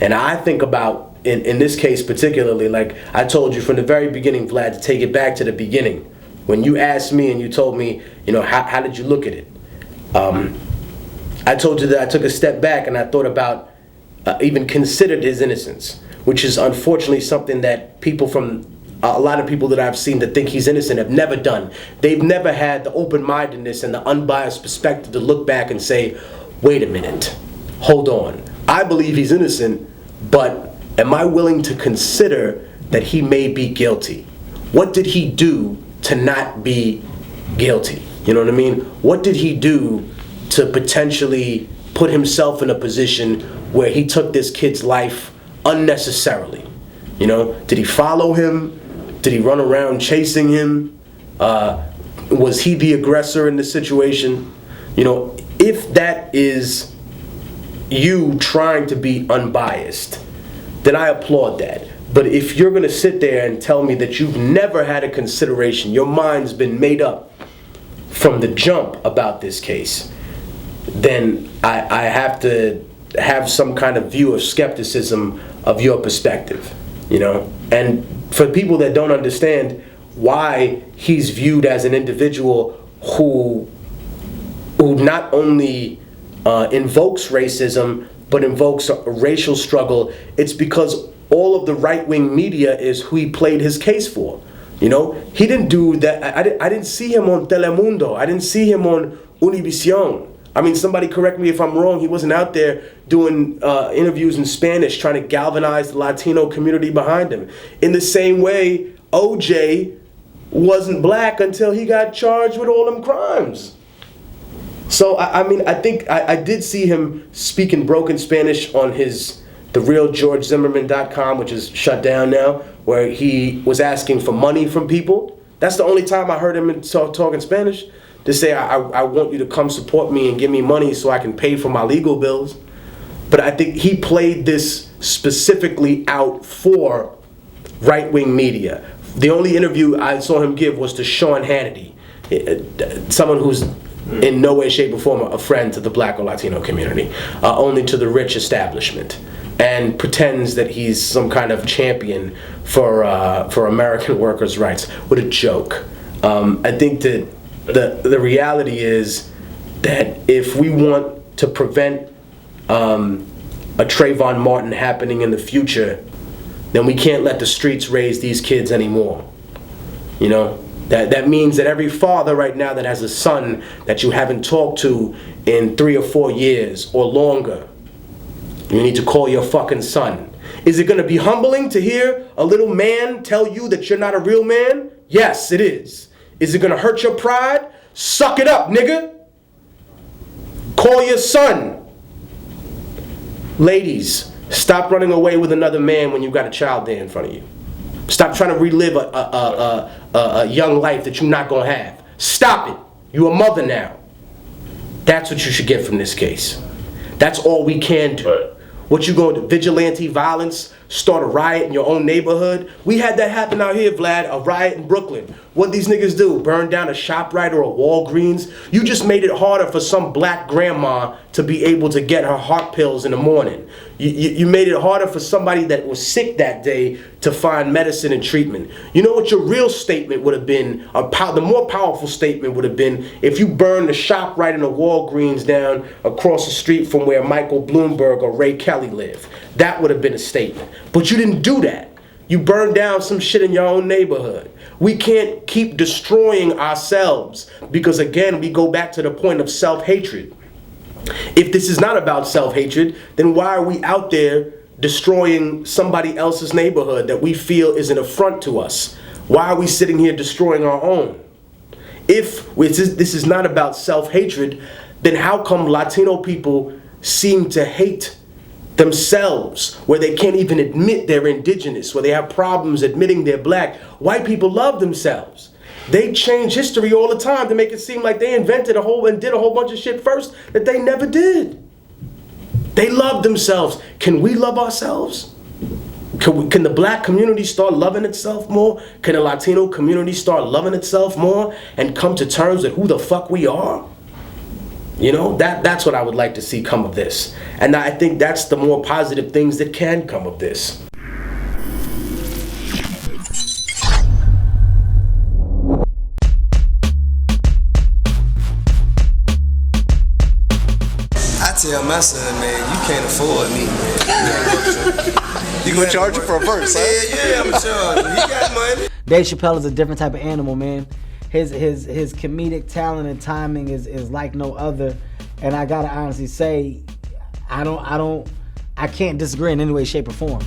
And I think about, in this case particularly, like I told you from the very beginning, Vlad, to take it back to the beginning. When you asked me and you told me, how did you look at it? I told you that I took a step back and I thought about, even considered his innocence, which is unfortunately something that a lot of people that I've seen that think he's innocent have never done. They've never had the open-mindedness and the unbiased perspective to look back and say, wait a minute, hold on. I believe he's innocent, but am I willing to consider that he may be guilty? What did he do to not be guilty? You know what I mean? What did he do to potentially put himself in a position where he took this kid's life unnecessarily? Did he follow him? Did he run around chasing him? Was he the aggressor in the situation? If that is you trying to be unbiased, then I applaud that. But if you're going to sit there and tell me that you've never had a consideration, your mind's been made up from the jump about this case, then I have to have some kind of view of skepticism of your perspective, And for people that don't understand why he's viewed as an individual who not only invokes racism, but invokes a racial struggle, it's because all of the right-wing media is who he played his case for. He didn't do that. I didn't see him on Telemundo. I didn't see him on Univision. I mean, somebody correct me if I'm wrong. He wasn't out there doing interviews in Spanish trying to galvanize the Latino community behind him. In the same way, OJ wasn't black until he got charged with all them crimes. So, I think I did see him speaking broken Spanish on therealgeorgezimmerman.com, which is shut down now, where he was asking for money from people. That's the only time I heard him talking Spanish, to say, I want you to come support me and give me money so I can pay for my legal bills. But I think he played this specifically out for right-wing media. The only interview I saw him give was to Sean Hannity, someone who's in no way, shape, or form a friend to the black or Latino community, only to the rich establishment, and pretends that he's some kind of champion for American workers' rights. What a joke. I think that the reality is that if we want to prevent a Trayvon Martin happening in the future, then we can't let the streets raise these kids anymore. That means that every father right now that has a son that you haven't talked to in 3 or 4 years or longer, you need to call your fucking son. Is it going to be humbling to hear a little man tell you that you're not a real man? Yes, it is. Is it going to hurt your pride? Suck it up, nigga. Call your son. Ladies, stop running away with another man when you've got a child there in front of you. Stop trying to relive a young life that you're not going to have. Stop it. You're a mother now. That's what you should get from this case. That's all we can do. Right. What you going to do? Vigilante violence? Start a riot in your own neighborhood? We had that happen out here, Vlad, a riot in Brooklyn. What these niggas do? Burn down a ShopRite or a Walgreens? You just made it harder for some black grandma to be able to get her heart pills in the morning. You made it harder for somebody that was sick that day to find medicine and treatment. You know what your real statement would have been? The more powerful statement would have been if you burned the ShopRite and the Walgreens down across the street from where Michael Bloomberg or Ray Kelly live. That would have been a statement. But you didn't do that. You burned down some shit in your own neighborhood. We can't keep destroying ourselves because, again, we go back to the point of self-hatred. If this is not about self-hatred, then why are we out there destroying somebody else's neighborhood that we feel is an affront to us? Why are we sitting here destroying our own? If this is not about self-hatred, then how come Latino people seem to hate themselves, where they can't even admit they're indigenous, where they have problems admitting they're black? White people love themselves. They change history all the time to make it seem like they invented and did a whole bunch of shit first that they never did. They love themselves. Can we love ourselves? Can the black community start loving itself more? Can the Latino community start loving itself more and come to terms with who the fuck we are? You know, that's what I would like to see come of this. And I think that's the more positive things that can come of this. I tell my son, man, you can't afford me, man. You gonna charge him for a verse, huh? Yeah, I'm charging. He got money. Dave Chappelle is a different type of animal, man. His comedic talent and timing is like no other. And I gotta honestly say, I can't disagree in any way, shape, or form.